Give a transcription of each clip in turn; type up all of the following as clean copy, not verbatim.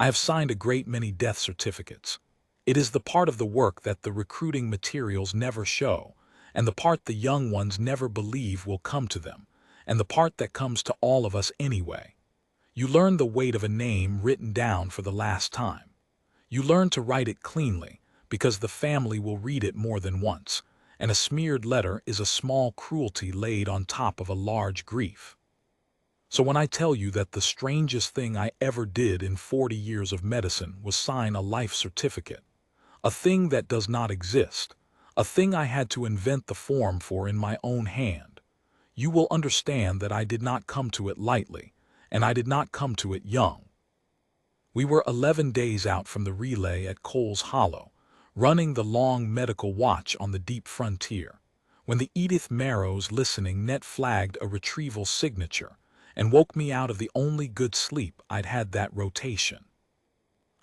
I have signed a great many death certificates. It is the part of the work that the recruiting materials never show, and the part the young ones never believe will come to them, and the part that comes to all of us anyway. You learn the weight of a name written down for the last time. You learn to write it cleanly, because the family will read it more than once, and a smeared letter is a small cruelty laid on top of a large grief. So when I tell you that the strangest thing I ever did in 40 years of medicine was sign a life certificate, a thing that does not exist, a thing I had to invent the form for in my own hand, you will understand that I did not come to it lightly, and I did not come to it young. We were 11 days out from the relay at Coles Hollow, running the long medical watch on the deep frontier, when the Edith Marrow's listening net flagged a retrieval signature and woke me out of the only good sleep I'd had that rotation.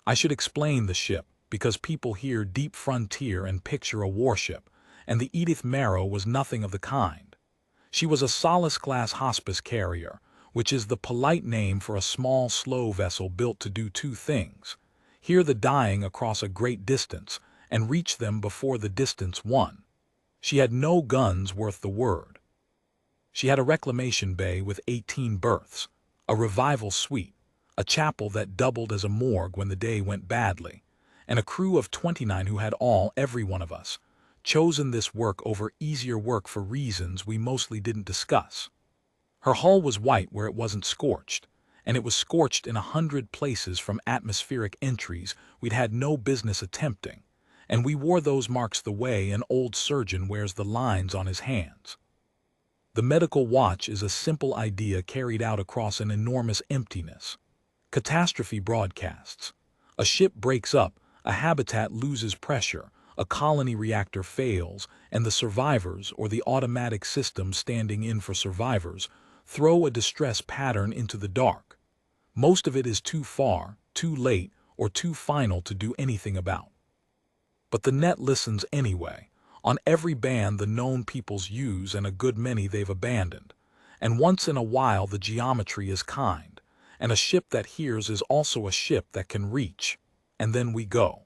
I should explain the ship, because people hear deep frontier and picture a warship, and the Edith Marrow was nothing of the kind. She was a Solace-class hospice carrier, which is the polite name for a small, slow vessel built to do two things: hear the dying across a great distance and reach them before the distance won. She had no guns worth the word. She had a reclamation bay with 18 berths, a revival suite, a chapel that doubled as a morgue when the day went badly, and a crew of 29 who had every one of us, chosen this work over easier work for reasons we mostly didn't discuss. Her hull was white where it wasn't scorched, and it was scorched in 100 places from atmospheric entries we'd had no business attempting, and we wore those marks the way an old surgeon wears the lines on his hands. The medical watch is a simple idea carried out across an enormous emptiness. Catastrophe broadcasts. A ship breaks up, a habitat loses pressure, a colony reactor fails, and the survivors, or the automatic system standing in for survivors, throw a distress pattern into the dark. Most of it is too far, too late, or too final to do anything about. But the net listens anyway, on every band the known peoples use and a good many they've abandoned, and once in a while the geometry is kind, and a ship that hears is also a ship that can reach, and then we go.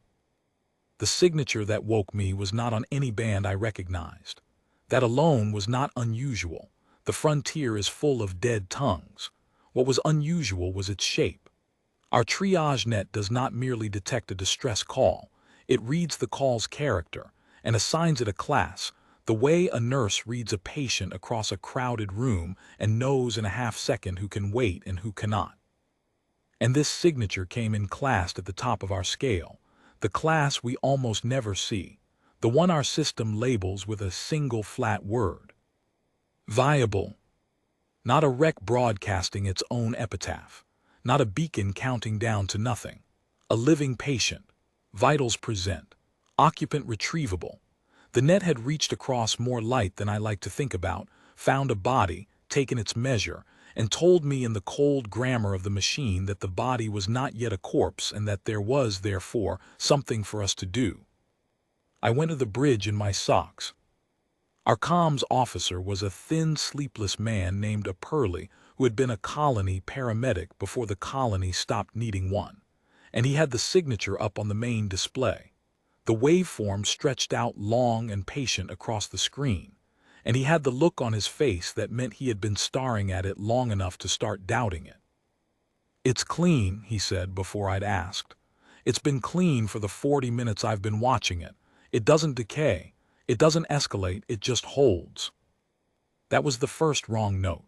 The signature that woke me was not on any band I recognized. That alone was not unusual. The frontier is full of dead tongues. What was unusual was its shape. Our triage net does not merely detect a distress call, it reads the call's character and assigns it a class, the way a nurse reads a patient across a crowded room and knows in a half-second who can wait and who cannot. And this signature came in classed at the top of our scale, the class we almost never see, the one our system labels with a single flat word. Viable. Not a wreck broadcasting its own epitaph, not a beacon counting down to nothing. A living patient. Vitals present. Occupant retrievable. The net had reached across more light than I like to think about, found a body, taken its measure, and told me in the cold grammar of the machine that the body was not yet a corpse and that there was, therefore, something for us to do. I went to the bridge in my socks. Our comms officer was a thin, sleepless man named Apurley who had been a colony paramedic before the colony stopped needing one, and he had the signature up on the main display. The waveform stretched out long and patient across the screen, and he had the look on his face that meant he had been staring at it long enough to start doubting it. "It's clean," he said before I'd asked. "It's been clean for the 40 minutes I've been watching it. It doesn't decay. It doesn't escalate. It just holds." That was the first wrong note.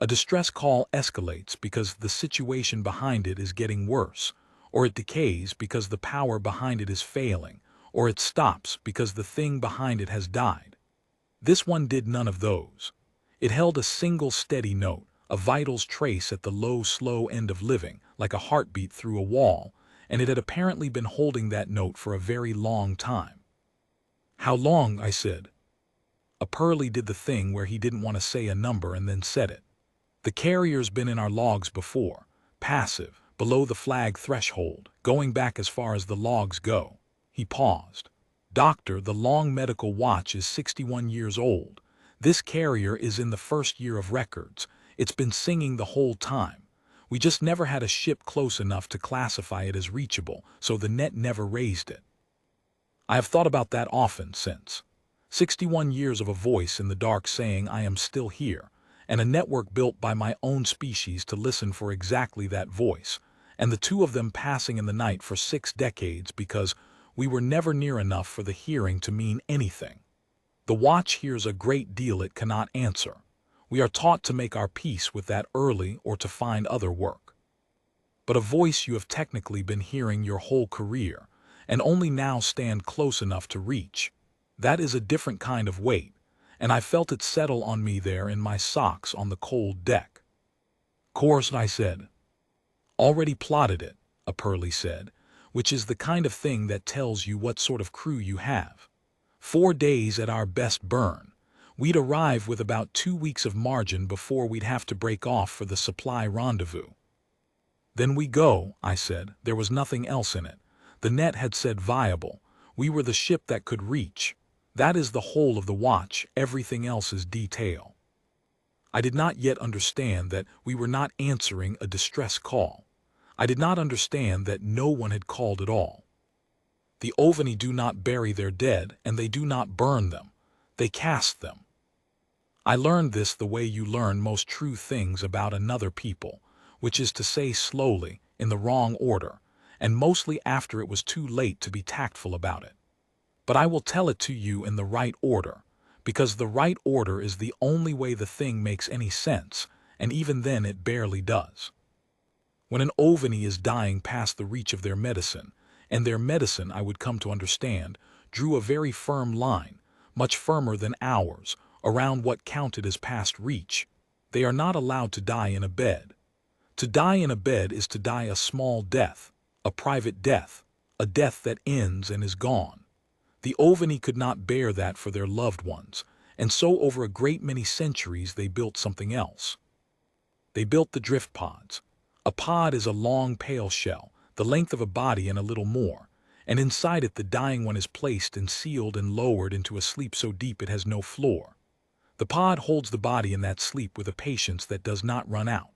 A distress call escalates because the situation behind it is getting worse, or it decays because the power behind it is failing, or it stops because the thing behind it has died. This one did none of those. It held a single steady note, a vitals trace at the low, slow end of living, like a heartbeat through a wall, and it had apparently been holding that note for a very long time. "How long?" I said. Apurley did the thing where he didn't want to say a number and then said it. "The carrier's been in our logs before, passive, below the flag threshold, going back as far as the logs go." He paused. "Doctor, the long medical watch is 61 years old. This carrier is in the first year of records. It's been singing the whole time. We just never had a ship close enough to classify it as reachable, so the net never raised it. I have thought about that often since. 61 years of a voice in the dark saying I am still here, and a network built by my own species to listen for exactly that voice, and the two of them passing in the night for 6 decades because we were never near enough for the hearing to mean anything. The watch hears a great deal it cannot answer. We are taught to make our peace with that early or to find other work. But a voice you have technically been hearing your whole career, and only now stand close enough to reach, that is a different kind of weight, and I felt it settle on me there in my socks on the cold deck. "Course," I said. "Already plotted it," a Pearly said, which is the kind of thing that tells you what sort of crew you have. 4 days at our best burn. We'd arrive with about 2 weeks of margin before we'd have to break off for the supply rendezvous. "Then we go," I said. There was nothing else in it. The net had said viable. We were the ship that could reach. That is the whole of the watch, everything else is detail. I did not yet understand that we were not answering a distress call. I did not understand that no one had called at all. The Ovni do not bury their dead, and they do not burn them. They cast them. I learned this the way you learn most true things about another people, which is to say slowly, in the wrong order, and mostly after it was too late to be tactful about it. But I will tell it to you in the right order, because the right order is the only way the thing makes any sense, and even then it barely does. When an Ovni is dying past the reach of their medicine, and their medicine, I would come to understand, drew a very firm line, much firmer than ours, around what counted as past reach, they are not allowed to die in a bed. To die in a bed is to die a small death, a private death, a death that ends and is gone. The Ovni could not bear that for their loved ones, and so over a great many centuries they built something else. They built the drift pods. A pod is a long pale shell, the length of a body and a little more, and inside it the dying one is placed and sealed and lowered into a sleep so deep it has no floor. The pod holds the body in that sleep with a patience that does not run out.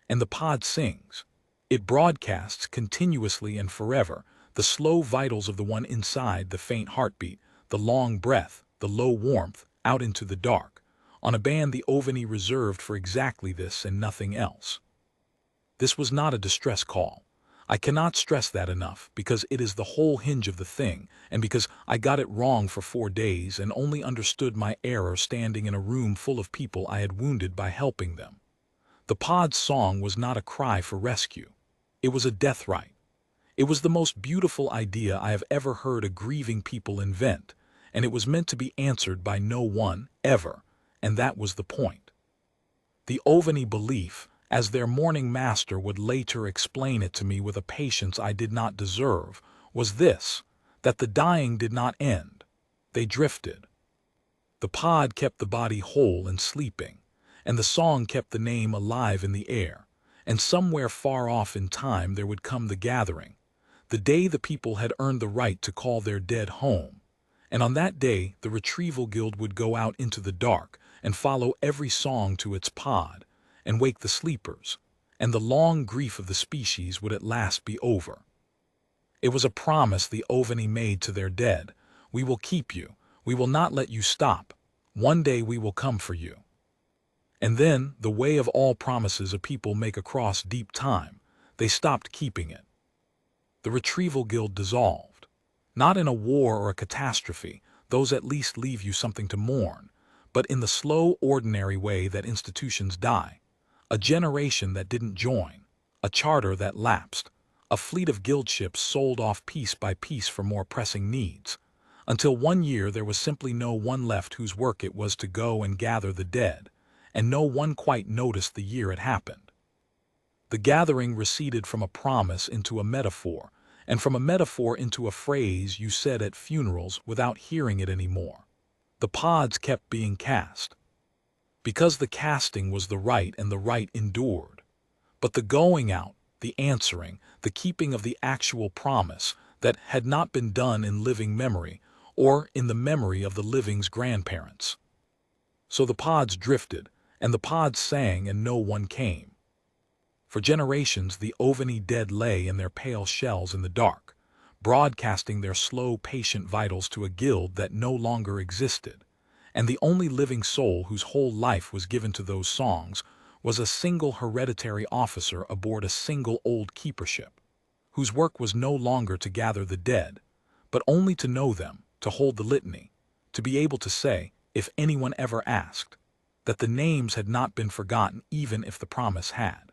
And the pod sings. It broadcasts continuously and forever the slow vitals of the one inside, the faint heartbeat, the long breath, the low warmth, out into the dark, on a band the Ovni reserved for exactly this and nothing else. This was not a distress call. I cannot stress that enough, because it is the whole hinge of the thing, and because I got it wrong for 4 days and only understood my error standing in a room full of people I had wounded by helping them. The pod's song was not a cry for rescue. It was a death rite. It was the most beautiful idea I have ever heard a grieving people invent, and it was meant to be answered by no one, ever, and that was the point. The Ovni belief, as their mourning master would later explain it to me with a patience I did not deserve, was this, that the dying did not end. They drifted. The pod kept the body whole and sleeping, and the song kept the name alive in the air, and somewhere far off in time there would come the gathering, the day the people had earned the right to call their dead home, and on that day the Retrieval Guild would go out into the dark and follow every song to its pod, and wake the sleepers, and the long grief of the species would at last be over. It was a promise the Ovni made to their dead. We will keep you. We will not let you stop. One day we will come for you. And then, the way of all promises a people make across deep time, they stopped keeping it. The Retrieval Guild dissolved. Not in a war or a catastrophe, those at least leave you something to mourn, but in the slow, ordinary way that institutions die. A generation that didn't join, a charter that lapsed, a fleet of guild ships sold off piece by piece for more pressing needs, until one year there was simply no one left whose work it was to go and gather the dead, and no one quite noticed the year it happened. The gathering receded from a promise into a metaphor, and from a metaphor into a phrase you said at funerals without hearing it anymore. The pods kept being cast. Because the casting was the right and the right endured. But the going out, the answering, the keeping of the actual promise that had not been done in living memory or in the memory of the living's grandparents. So the pods drifted, and the pods sang and no one came. For generations, the Oveni dead lay in their pale shells in the dark, broadcasting their slow, patient vitals to a guild that no longer existed. And the only living soul whose whole life was given to those songs was a single hereditary officer aboard a single old keeper ship, whose work was no longer to gather the dead, but only to know them, to hold the litany, to be able to say, if anyone ever asked, that the names had not been forgotten even if the promise had.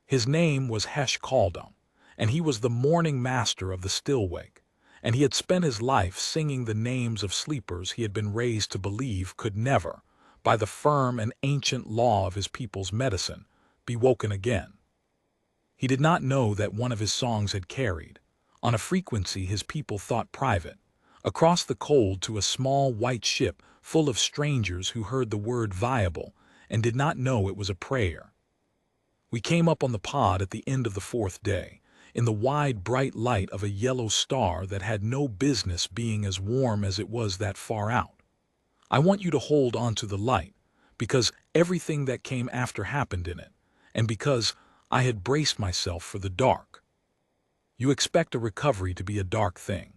His name was Hesh Kaldum, and he was the morning master of the Stillwake, and he had spent his life singing the names of sleepers he had been raised to believe could never, by the firm and ancient law of his people's medicine, be woken again. He did not know that one of his songs had carried, on a frequency his people thought private, across the cold to a small white ship full of strangers who heard the word viable and did not know it was a prayer. We came up on the pod at the end of the 4th day, in the wide bright light of a yellow star that had no business being as warm as it was that far out. I want you to hold on to the light, because everything that came after happened in it, and because I had braced myself for the dark. You expect a recovery to be a dark thing.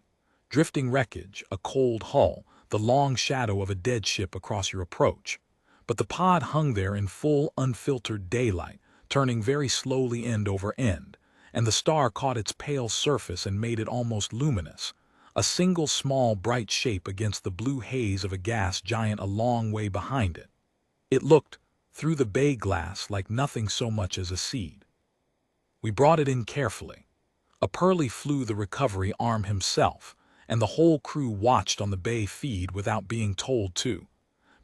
Drifting wreckage, a cold hull, the long shadow of a dead ship across your approach. But the pod hung there in full, unfiltered daylight, turning very slowly end over end, and the star caught its pale surface and made it almost luminous, a single small bright shape against the blue haze of a gas giant a long way behind it. It looked, through the bay glass, like nothing so much as a seed. We brought it in carefully. A Pearly flew the recovery arm himself, and the whole crew watched on the bay feed without being told to,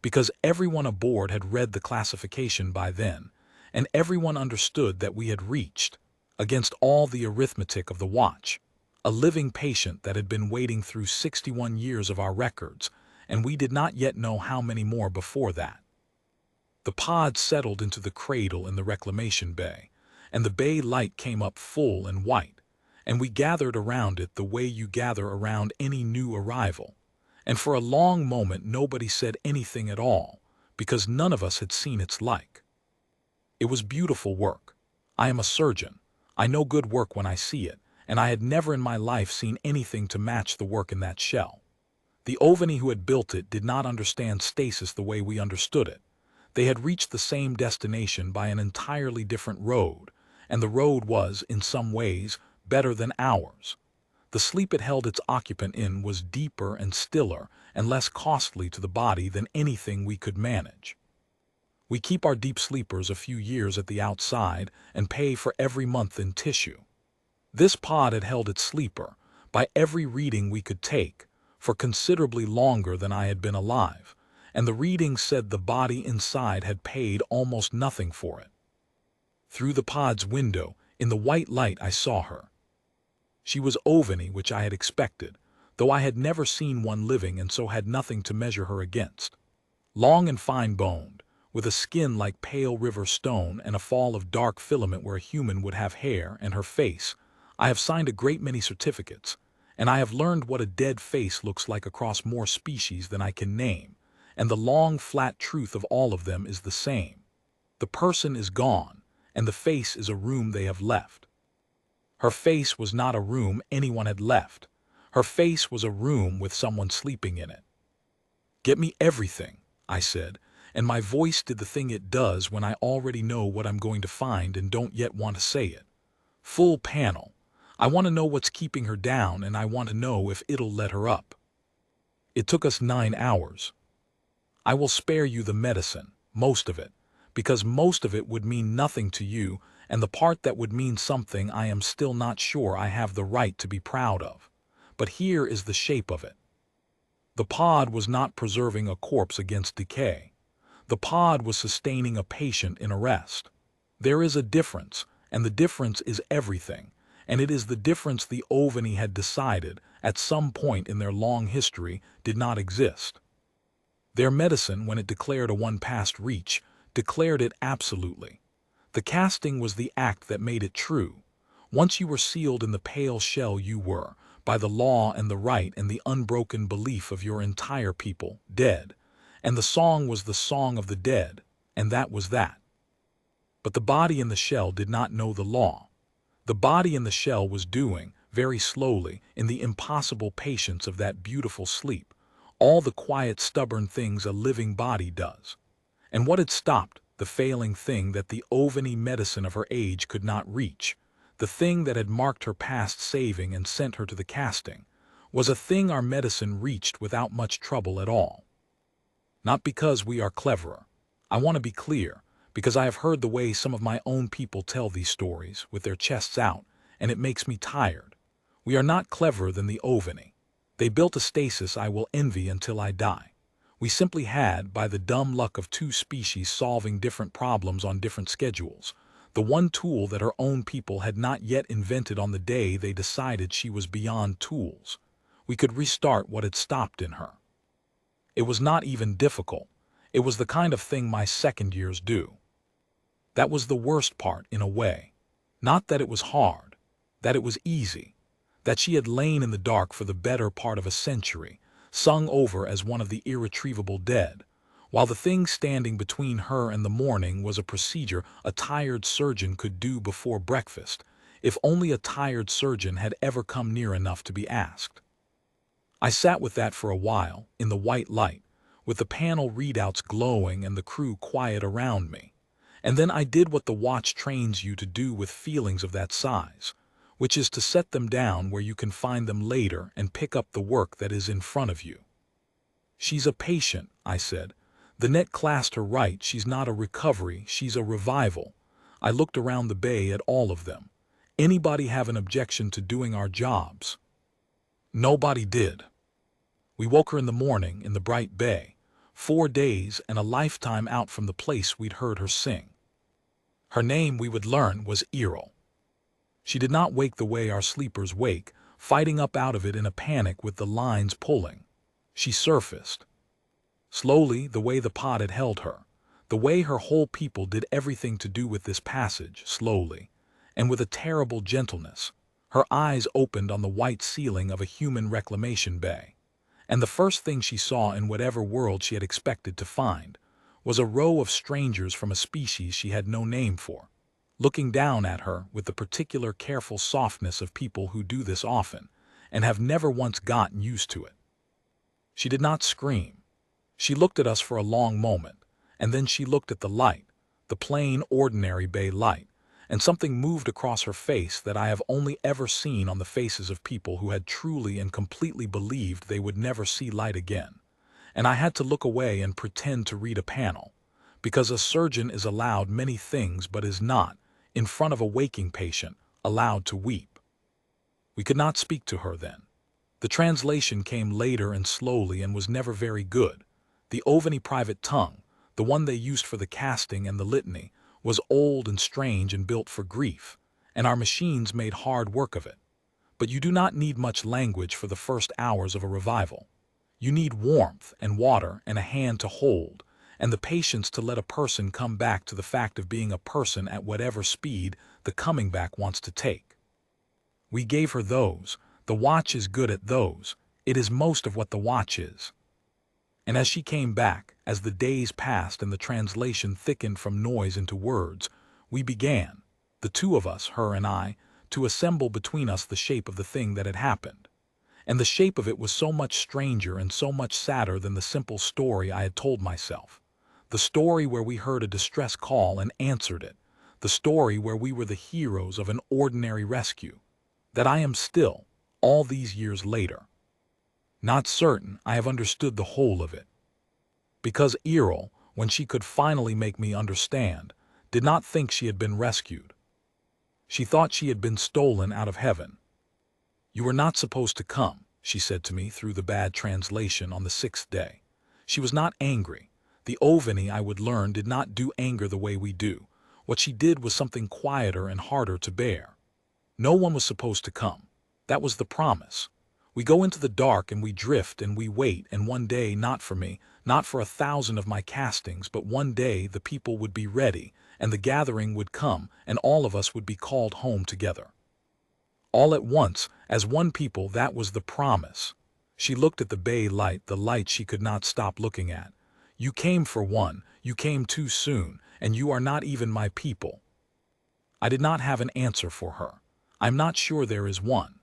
because everyone aboard had read the classification by then, and everyone understood that we had reached, against all the arithmetic of the watch, a living patient that had been waiting through 61 years of our records, and we did not yet know how many more before that. The pod settled into the cradle in the reclamation bay, and the bay light came up full and white, and we gathered around it the way you gather around any new arrival. And for a long moment nobody said anything at all, because none of us had seen its like. It was beautiful work. I am a surgeon. I know good work when I see it, and I had never in my life seen anything to match the work in that shell. The Oveni who had built it did not understand stasis the way we understood it. They had reached the same destination by an entirely different road, and the road was, in some ways, better than ours. The sleep it held its occupant in was deeper and stiller and less costly to the body than anything we could manage. We keep our deep sleepers a few years at the outside and pay for every month in tissue. This pod had held its sleeper, by every reading we could take, for considerably longer than I had been alive, and the reading said the body inside had paid almost nothing for it. Through the pod's window, in the white light, I saw her. She was Oveni, which I had expected, though I had never seen one living and so had nothing to measure her against. Long and fine-boned, with a skin like pale river stone and a fall of dark filament where a human would have hair, and her face, I have signed a great many certificates, and I have learned what a dead face looks like across more species than I can name, and the long, flat truth of all of them is the same. The person is gone, and the face is a room they have left. Her face was not a room anyone had left. Her face was a room with someone sleeping in it. "Get me everything," I said, and my voice did the thing it does when I already know what I'm going to find and don't yet want to say it. Full panel. I want to know what's keeping her down, and I want to know if it'll let her up. It took us 9 hours. I will spare you the medicine, most of it, because most of it would mean nothing to you, and the part that would mean something I am still not sure I have the right to be proud of. But here is the shape of it. The pod was not preserving a corpse against decay. The pod was sustaining a patient in arrest. There is a difference, and the difference is everything, and it is the difference the Oveni had decided, at some point in their long history, did not exist. Their medicine, when it declared a one past reach, declared it absolutely. The casting was the act that made it true. Once you were sealed in the pale shell you were, by the law and the right and the unbroken belief of your entire people, dead. And the song was the song of the dead, and that was that. But the body in the shell did not know the law. The body in the shell was doing, very slowly, in the impossible patience of that beautiful sleep, all the quiet, stubborn things a living body does. And what had stopped, the failing thing that the ovany medicine of her age could not reach, the thing that had marked her past saving and sent her to the casting, was a thing our medicine reached without much trouble at all. Not because we are cleverer. I want to be clear, because I have heard the way some of my own people tell these stories, with their chests out, and it makes me tired. We are not cleverer than the ovany. They built a stasis I will envy until I die. We simply had, by the dumb luck of two species solving different problems on different schedules, the one tool that her own people had not yet invented on the day they decided she was beyond tools. We could restart what had stopped in her. It was not even difficult. It was the kind of thing my second years do. That was the worst part, in a way. Not that it was hard, that it was easy, that she had lain in the dark for the better part of a century, sung over as one of the irretrievable dead, while the thing standing between her and the morning was a procedure a tired surgeon could do before breakfast, if only a tired surgeon had ever come near enough to be asked. I sat with that for a while, in the white light, with the panel readouts glowing and the crew quiet around me. And then I did what the watch trains you to do with feelings of that size, which is to set them down where you can find them later and pick up the work that is in front of you. She's a patient, I said. The net classed her right. She's not a recovery, she's a revival. I looked around the bay at all of them. Anybody have an objection to doing our jobs? Nobody did. We woke her in the morning in the bright bay, 4 days and a lifetime out from the place we'd heard her sing. Her name, we would learn, was Errol. She did not wake the way our sleepers wake, fighting up out of it in a panic with the lines pulling. She surfaced. Slowly, the way the pod had held her, the way her whole people did everything to do with this passage, slowly, and with a terrible gentleness, her eyes opened on the white ceiling of a human reclamation bay. And the first thing she saw in whatever world she had expected to find was a row of strangers from a species she had no name for, looking down at her with the particular careful softness of people who do this often and have never once gotten used to it. She did not scream. She looked at us for a long moment, and then she looked at the light, the plain, ordinary bay light, and something moved across her face that I have only ever seen on the faces of people who had truly and completely believed they would never see light again. And I had to look away and pretend to read a panel, because a surgeon is allowed many things but is not, in front of a waking patient, allowed to weep. We could not speak to her then. The translation came later and slowly and was never very good. The ovany private tongue, the one they used for the casting and the litany, was old and strange and built for grief, and our machines made hard work of it. But you do not need much language for the first hours of a revival. You need warmth and water and a hand to hold, and the patience to let a person come back to the fact of being a person at whatever speed the coming back wants to take. We gave her those. The watch is good at those. It is most of what the watch is. And as she came back, as the days passed and the translation thickened from noise into words, we began, the two of us, her and I, to assemble between us the shape of the thing that had happened. And the shape of it was so much stranger and so much sadder than the simple story I had told myself. The story where we heard a distress call and answered it. The story where we were the heroes of an ordinary rescue. That I am still, all these years later, not certain I have understood the whole of it. Because Errol, when she could finally make me understand, did not think she had been rescued. She thought she had been stolen out of heaven. You were not supposed to come, she said to me through the bad translation on the 6th day. She was not angry. The ovany, I would learn, did not do anger the way we do. What she did was something quieter and harder to bear. No one was supposed to come. That was the promise. We go into the dark and we drift and we wait, and one day, not for me, not for 1,000 of my castings, but one day the people would be ready, and the gathering would come, and all of us would be called home together. All at once, as one people, that was the promise. She looked at the bay light, the light she could not stop looking at. You came for one, you came too soon, and you are not even my people." I did not have an answer for her. I'm not sure there is one.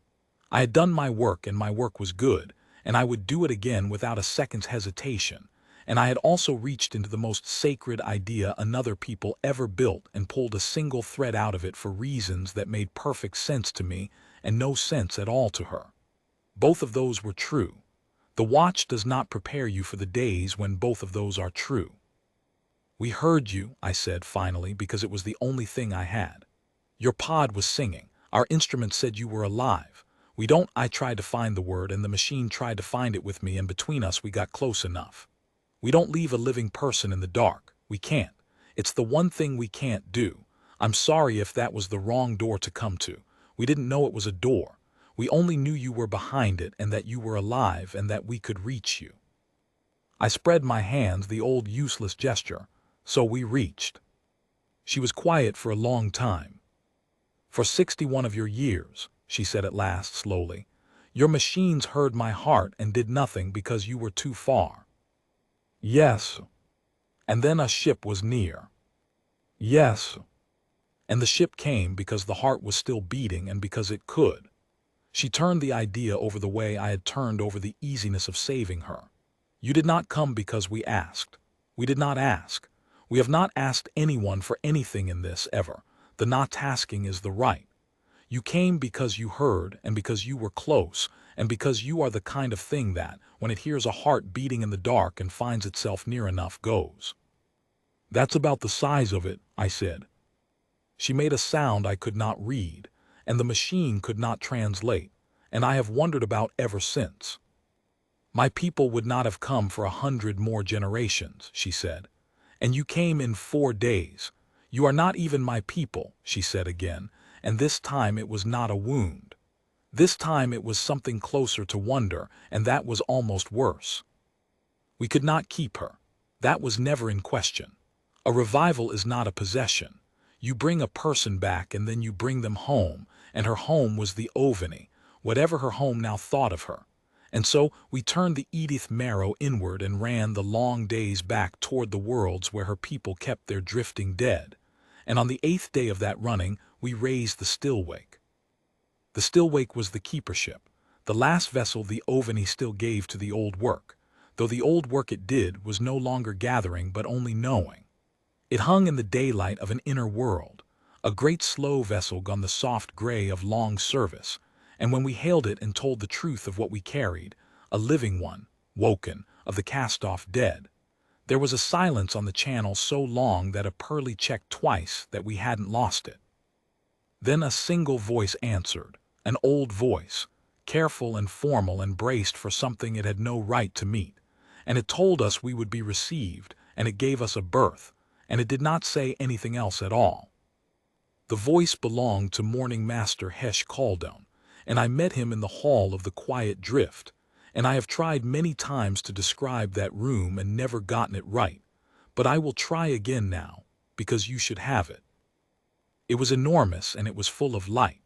I had done my work, and my work was good, and I would do it again without a second's hesitation. And I had also reached into the most sacred idea another people ever built and pulled a single thread out of it for reasons that made perfect sense to me and no sense at all to her. Both of those were true. The watch does not prepare you for the days when both of those are true. "We heard you," I said finally, because it was the only thing I had. "Your pod was singing. Our instrument said you were alive. We don't—" I tried to find the word, and the machine tried to find it with me, and between us we got close enough. "We don't leave a living person in the dark. We can't. It's the one thing we can't do. I'm sorry if that was the wrong door to come to. We didn't know it was a door. We only knew you were behind it and that you were alive and that we could reach you." I spread my hands, the old useless gesture. "So we reached." She was quiet for a long time. "For 61 of your years," she said at last slowly, "your machines heard my heart and did nothing because you were too far." "Yes." "And then a ship was near." "Yes." "And the ship came because the heart was still beating and because it could." She turned the idea over the way I had turned over the easiness of saving her. "You did not come because we asked. We did not ask. We have not asked anyone for anything in this, ever. The not asking is the right. You came because you heard, and because you were close, and because you are the kind of thing that, when it hears a heart beating in the dark and finds itself near enough, goes." "That's about the size of it," I said. She made a sound I could not read, and the machine could not translate, and I have wondered about ever since. "My people would not have come for 100 more generations," she said. "And you came in 4 days. You are not even my people," she said again, and this time it was not a wound. This time it was something closer to wonder, and that was almost worse. "We could not keep her. That was never in question. A revival is not a possession. You bring a person back and then you bring them home, and her home was the Oveni, whatever her home now thought of her. And so we turned the Edith Marrow inward and ran the long days back toward the worlds where her people kept their drifting dead. And on the 8th day of that running, we raised the Stillwake. The Stillwake was the keeper ship, the last vessel the Oveni still gave to the old work, though the old work it did was no longer gathering but only knowing. It hung in the daylight of an inner world, a great slow vessel gone the soft gray of long service, and when we hailed it and told the truth of what we carried, a living one, woken, of the cast-off dead, there was a silence on the channel so long that a Pearly checked twice that we hadn't lost it. Then a single voice answered, an old voice, careful and formal and braced for something it had no right to meet, and it told us we would be received, and it gave us a berth, and it did not say anything else at all. The voice belonged to Morning Master Hesh Khaldun, and I met him in the hall of the Quiet Drift, and I have tried many times to describe that room and never gotten it right, but I will try again now, because you should have it. It was enormous and it was full of light.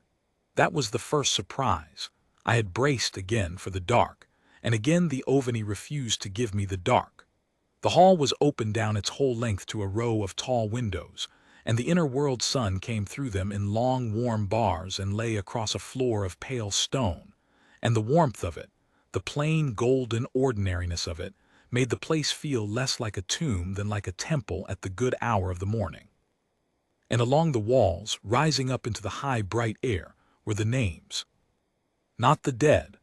That was the first surprise. I had braced again for the dark, and again the Oveni refused to give me the dark. The hall was open down its whole length to a row of tall windows, and the inner world sun came through them in long warm bars and lay across a floor of pale stone, and the warmth of it, the plain golden ordinariness of it, made the place feel less like a tomb than like a temple at the good hour of the morning. And along the walls, rising up into the high bright air, were the names. Not the dead.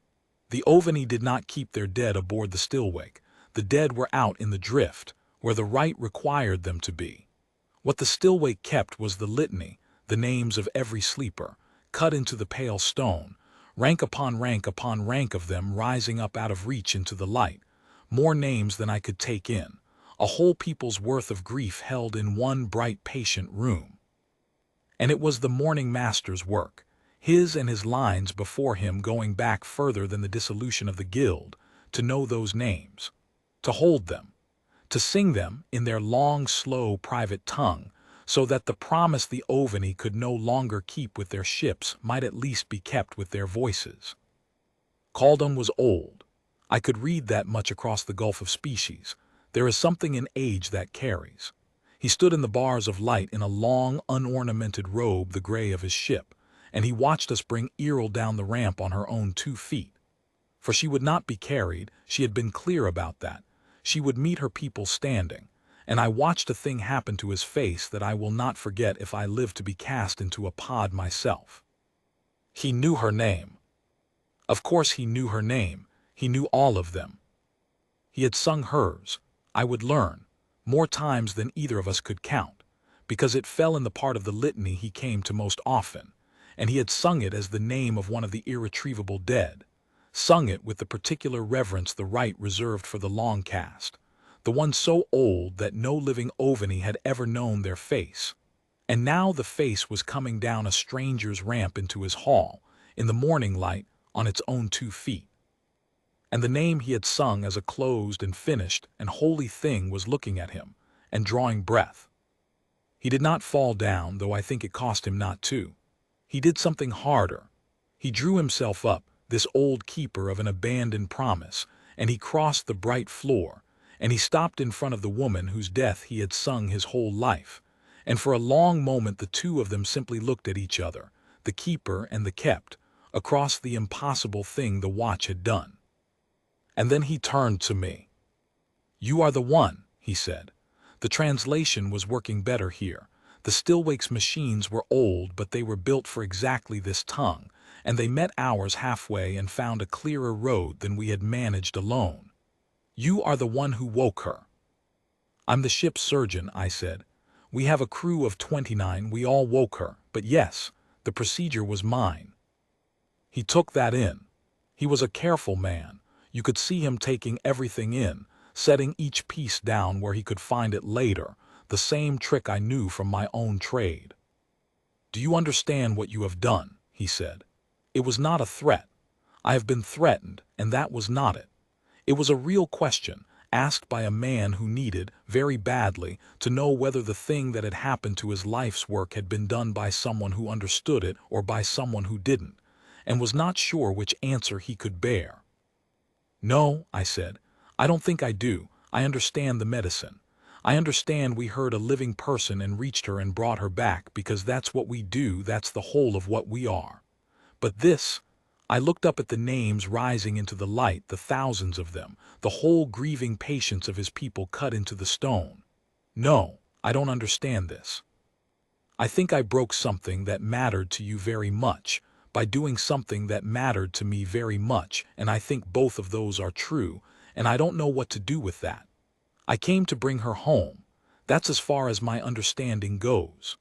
The Oveni did not keep their dead aboard the Stillwake. The dead were out in the drift, where the right required them to be. What the Stillwake kept was the litany, the names of every sleeper, cut into the pale stone, rank upon rank of them rising up out of reach into the light, more names than I could take in, a whole people's worth of grief held in one bright patient room. And it was the Morning Master's work, his and his lines before him going back further than the dissolution of the guild, to know those names, to hold them, to sing them in their long, slow, private tongue, so that the promise the Oveni could no longer keep with their ships might at least be kept with their voices. Khaldun was old. I could read that much across the gulf of species. There is something in age that carries. He stood in the bars of light in a long, unornamented robe the gray of his ship, and he watched us bring Errol down the ramp on her own 2 feet. For she would not be carried, she had been clear about that. She would meet her people standing, and I watched a thing happen to his face that I will not forget if I live to be cast into a pod myself. He knew her name. Of course he knew her name. He knew all of them. He had sung hers. I would learn, more times than either of us could count, because it fell in the part of the litany he came to most often, and he had sung it as the name of one of the irretrievable dead, sung it with the particular reverence the rite reserved for the long cast, the one so old that no living Oveni had ever known their face. And now the face was coming down a stranger's ramp into his hall, in the morning light, on its own 2 feet. And the name he had sung as a closed and finished and holy thing was looking at him, and drawing breath. He did not fall down, though I think it cost him not to. He did something harder. He drew himself up, this old keeper of an abandoned promise, and he crossed the bright floor, and he stopped in front of the woman whose death he had sung his whole life, and for a long moment the two of them simply looked at each other, the keeper and the kept, across the impossible thing the watch had done. And then he turned to me. "You are the one," he said. The translation was working better here. The Stillwake's machines were old, but they were built for exactly this tongue, and they met ours halfway and found a clearer road than we had managed alone. "You are the one who woke her." "I'm the ship's surgeon," I said. "We have a crew of 29, we all woke her, but yes, the procedure was mine." He took that in. He was a careful man. You could see him taking everything in, setting each piece down where he could find it later, the same trick I knew from my own trade. "Do you understand what you have done?" he said. "It was not a threat. I have been threatened, and that was not it. It was a real question, asked by a man who needed, very badly, to know whether the thing that had happened to his life's work had been done by someone who understood it or by someone who didn't, and was not sure which answer he could bear. "No," I said, "I don't think I do. I understand the medicine. I understand we heard a living person and reached her and brought her back because that's what we do, that's the whole of what we are. But this," I looked up at the names rising into the light, the thousands of them, the whole grieving patience of his people cut into the stone. "No, I don't understand this. I think I broke something that mattered to you very much, by doing something that mattered to me very much, and I think both of those are true, and I don't know what to do with that. I came to bring her home. That's as far as my understanding goes."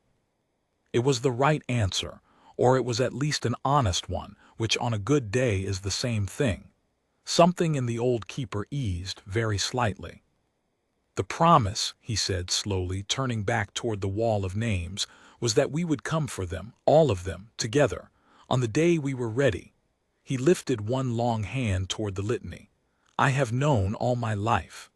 It was the right answer, or it was at least an honest one, which on a good day is the same thing. Something in the old keeper eased very slightly. "The promise," he said slowly, turning back toward the wall of names, "was that we would come for them, all of them, together, on the day we were ready." He lifted one long hand toward the litany. "I have known all my life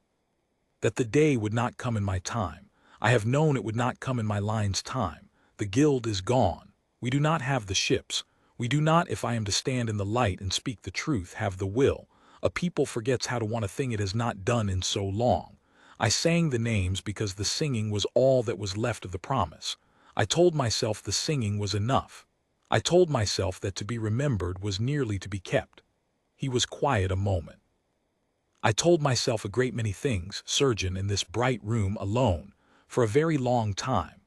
that the day would not come in my time. I have known it would not come in my line's time. The guild is gone. We do not have the ships. We do not, if I am to stand in the light and speak the truth, have the will. A people forgets how to want a thing it has not done in so long. I sang the names because the singing was all that was left of the promise. I told myself the singing was enough. I told myself that to be remembered was nearly to be kept." He was quiet a moment. "I told myself a great many things, surgeon, in this bright room alone, for a very long time."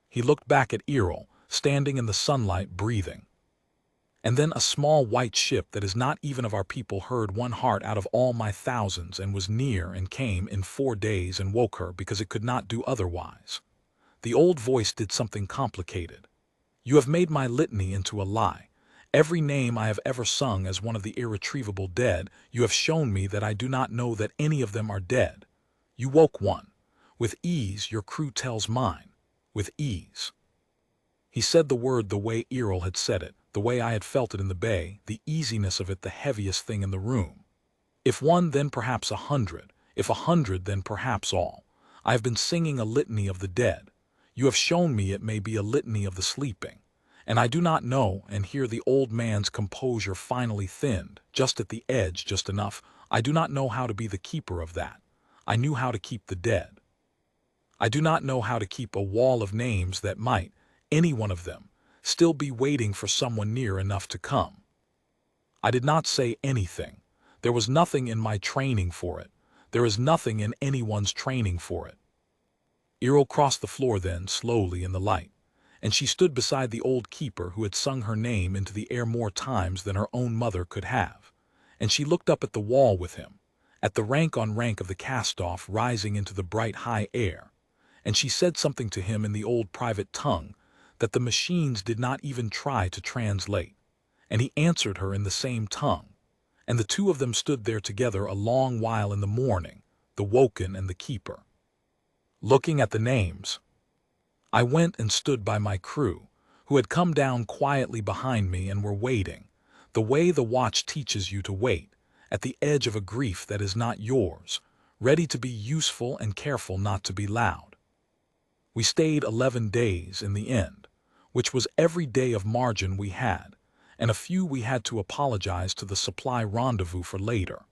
He looked back at Errol, standing in the sunlight, breathing. "And then a small white ship that is not even of our people heard one heart out of all my thousands and was near and came in 4 days and woke her because it could not do otherwise." The old voice did something complicated. "You have made my litany into a lie. Every name I have ever sung as one of the irretrievable dead, you have shown me that I do not know that any of them are dead. You woke one. With ease your crew tells mine. With ease." He said the word the way Errol had said it, the way I had felt it in the bay, the easiness of it the heaviest thing in the room. "If one, then perhaps 100. If 100, then perhaps all. I have been singing a litany of the dead. You have shown me it may be a litany of the sleeping. And I do not know," and here the old man's composure finally thinned, just at the edge, just enough, "I do not know how to be the keeper of that. I knew how to keep the dead. I do not know how to keep a wall of names that might, any one of them, still be waiting for someone near enough to come. I did not say anything. There was nothing in my training for it. There is nothing in anyone's training for it. Earl crossed the floor then, slowly in the light, and she stood beside the old keeper who had sung her name into the air more times than her own mother could have, and she looked up at the wall with him, at the rank on rank of the cast-off rising into the bright high air, and she said something to him in the old private tongue that the machines did not even try to translate, and he answered her in the same tongue, and the two of them stood there together a long while in the morning, the Woken and the keeper. Looking at the names, I went and stood by my crew, who had come down quietly behind me and were waiting, the way the watch teaches you to wait, at the edge of a grief that is not yours, ready to be useful and careful not to be loud. We stayed 11 days in the end, which was every day of margin we had, and a few we had to apologize to the supply rendezvous for later.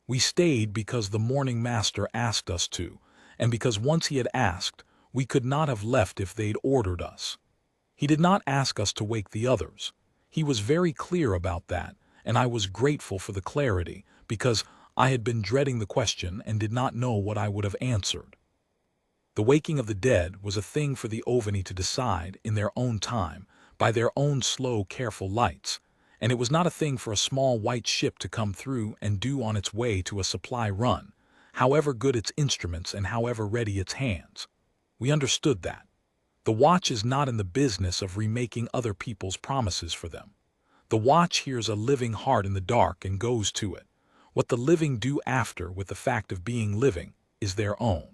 We stayed because the morning master asked us to, and because once he had asked, we could not have left if they'd ordered us. He did not ask us to wake the others. He was very clear about that, and I was grateful for the clarity, because I had been dreading the question and did not know what I would have answered. The waking of the dead was a thing for the Oveni to decide in their own time, by their own slow, careful lights, and it was not a thing for a small white ship to come through and do on its way to a supply run, however good its instruments and however ready its hands. We understood that. The watch is not in the business of remaking other people's promises for them. The watch hears a living heart in the dark and goes to it. What the living do after with the fact of being living is their own.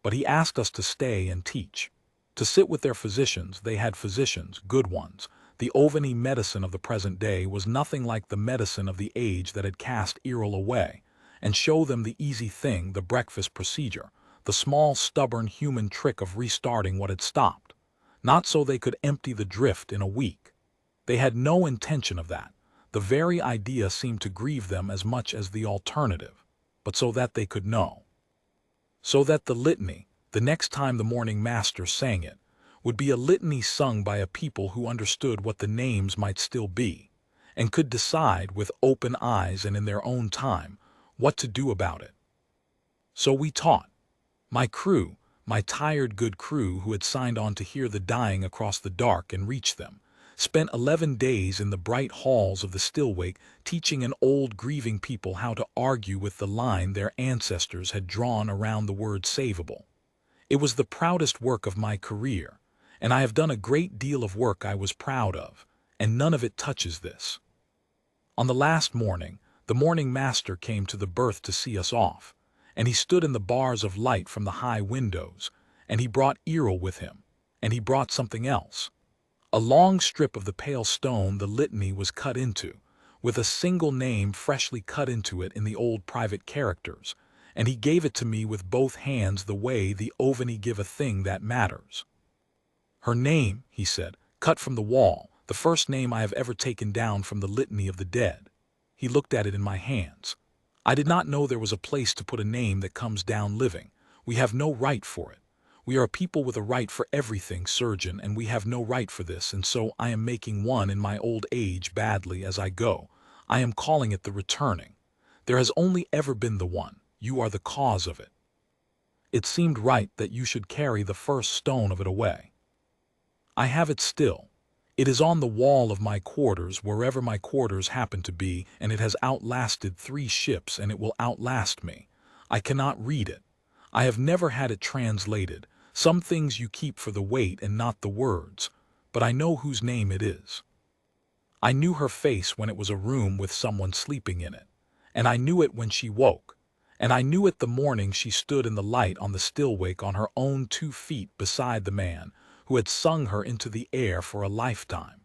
But he asked us to stay and teach. To sit with their physicians. They had physicians, good ones. The Oveni medicine of the present day was nothing like the medicine of the age that had cast Errol away, and show them the easy thing, the breakfast procedure, the small, stubborn human trick of restarting what had stopped. Not so they could empty the drift in a week. They had no intention of that. The very idea seemed to grieve them as much as the alternative, but so that they could know. So that the litany, the next time the morning master sang it, would be a litany sung by a people who understood what the names might still be, and could decide with open eyes and in their own time what to do about it. So we taught. My crew, my tired good crew who had signed on to hear the dying across the dark and reach them, spent 11 days in the bright halls of the Stillwake teaching an old grieving people how to argue with the line their ancestors had drawn around the word savable. It was the proudest work of my career, and I have done a great deal of work I was proud of, and none of it touches this. On the last morning, the morning master came to the berth to see us off, and he stood in the bars of light from the high windows, and he brought Errol with him, and he brought something else. A long strip of the pale stone the litany was cut into, with a single name freshly cut into it in the old private characters, and he gave it to me with both hands the way the Oveni give a thing that matters. Her name, he said, cut from the wall, the first name I have ever taken down from the litany of the dead. He looked at it in my hands. I did not know there was a place to put a name that comes down living. We have no right for it. We are a people with a right for everything, surgeon, and we have no right for this, and so I am making one in my old age badly as I go. I am calling it the returning. There has only ever been the one. You are the cause of it. It seemed right that you should carry the first stone of it away. I have it still. It is on the wall of my quarters, wherever my quarters happen to be, and it has outlasted 3 ships, and it will outlast me. I cannot read it. I have never had it translated. Some things you keep for the weight and not the words, but I know whose name it is. I knew her face when it was a room with someone sleeping in it, and I knew it when she woke, and I knew it the morning she stood in the light on the Stillwake on her own 2 feet beside the man who had sung her into the air for a lifetime.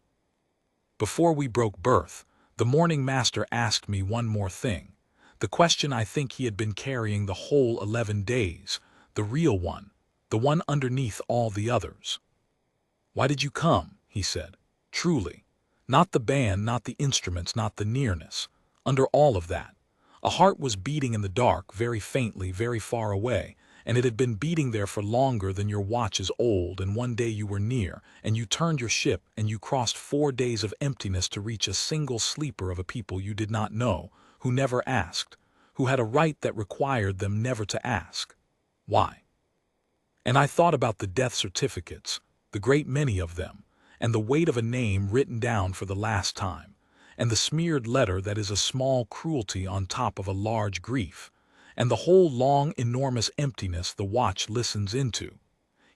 Before we broke berth, the morning master asked me one more thing, the question I think he had been carrying the whole 11 days, the real one, the one underneath all the others. Why did you come? He said. Truly. Not the band, not the instruments, not the nearness. Under all of that, a heart was beating in the dark, very faintly, very far away, and it had been beating there for longer than your watch is old, and one day you were near, and you turned your ship, and you crossed 4 days of emptiness to reach a single sleeper of a people you did not know, who never asked, who had a right that required them never to ask. Why? And I thought about the death certificates, the great many of them, and the weight of a name written down for the last time, and the smeared letter that is a small cruelty on top of a large grief, and the whole long, enormous emptiness the watch listens into,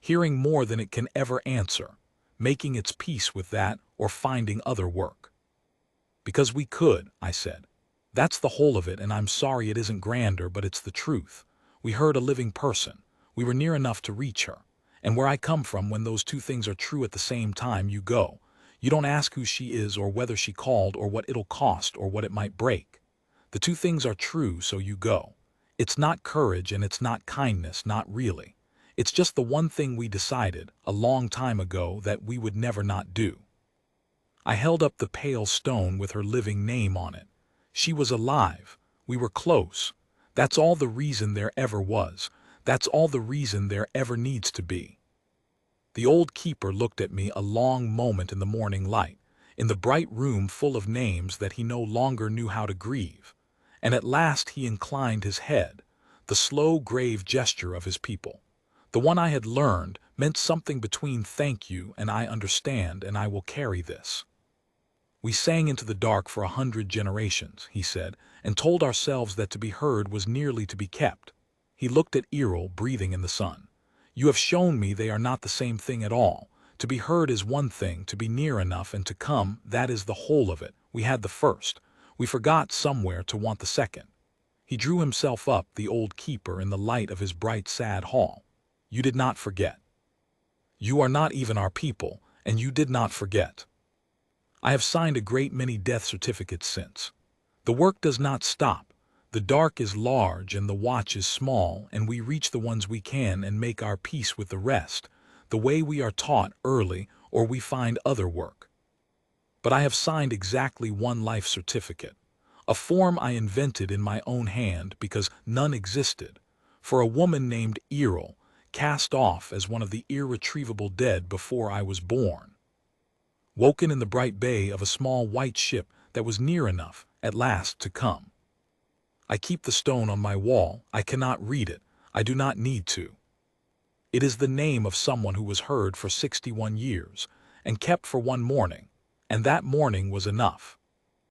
hearing more than it can ever answer, making its peace with that or finding other work. Because we could, I said. That's the whole of it, and I'm sorry it isn't grander, but it's the truth. We heard a living person. We were near enough to reach her. And where I come from, when those two things are true at the same time, you go. You don't ask who she is or whether she called or what it'll cost or what it might break. The two things are true, so you go. It's not courage and it's not kindness, not really. It's just the one thing we decided, a long time ago, that we would never not do. I held up the pale stone with her living name on it. She was alive. We were close. That's all the reason there ever was. That's all the reason there ever needs to be. The old keeper looked at me a long moment in the morning light, in the bright room full of names that he no longer knew how to grieve, and at last he inclined his head, the slow, grave gesture of his people. The one I had learned meant something between thank you and I understand and I will carry this. We sang into the dark for 100 generations, he said, and told ourselves that to be heard was nearly to be kept. He looked at Errol breathing in the sun. You have shown me they are not the same thing at all. To be heard is one thing, to be near enough and to come, that is the whole of it. We had the first. We forgot somewhere to want the second. He drew himself up, the old keeper, in the light of his bright, sad hall. You did not forget. You are not even our people, and you did not forget. I have signed a great many death certificates since. The work does not stop. The dark is large and the watch is small, and we reach the ones we can and make our peace with the rest, the way we are taught early, or we find other work. But I have signed exactly one life certificate, a form I invented in my own hand because none existed, for a woman named Errol, cast off as one of the irretrievable dead before I was born. Woken in the bright bay of a small white ship that was near enough, at last, to come. I keep the stone on my wall. I cannot read it. I do not need to. It is the name of someone who was heard for 61 years, and kept for one morning, and that morning was enough.